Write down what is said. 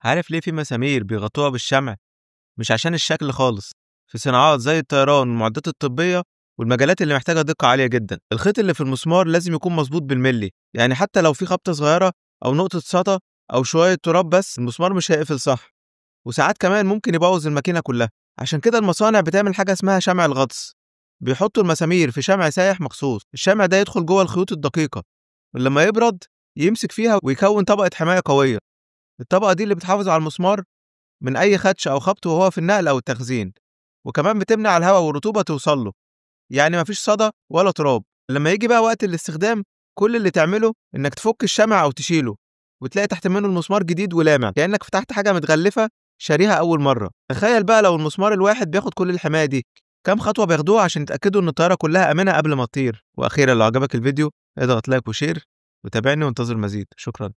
عارف ليه في مسامير بيغطوها بالشمع؟ مش عشان الشكل خالص. في صناعات زي الطيران والمعدات الطبية والمجالات اللي محتاجة دقة عالية جدا، الخيط اللي في المسمار لازم يكون مظبوط بالملي، يعني حتى لو في خبطة صغيرة أو نقطة سطا أو شوية تراب بس المسمار مش هيقفل صح، وساعات كمان ممكن يبوظ الماكينة كلها. عشان كده المصانع بتعمل حاجة اسمها شمع الغطس، بيحطوا المسامير في شمع سايح مخصوص، الشمع ده يدخل جوه الخيوط الدقيقة ولما يبرد يمسك فيها ويكون طبقة حماية قوية. الطبقة دي اللي بتحافظ على المسمار من أي خدش أو خبط وهو في النقل أو التخزين، وكمان بتمنع الهواء والرطوبة توصل له، يعني مفيش صدى ولا تراب. لما يجي بقى وقت الاستخدام كل اللي تعمله إنك تفك الشمع أو تشيله، وتلاقي تحت منه المسمار جديد ولامع كأنك فتحت حاجة متغلفة شاريها أول مرة. تخيل بقى لو المسمار الواحد بياخد كل الحماية دي، كام خطوة بياخدوها عشان يتأكدوا إن الطيارة كلها آمنة قبل ما تطير. وأخيرا لو عجبك الفيديو اضغط لايك وشير وتابعني وانتظر مزيد. شكرا.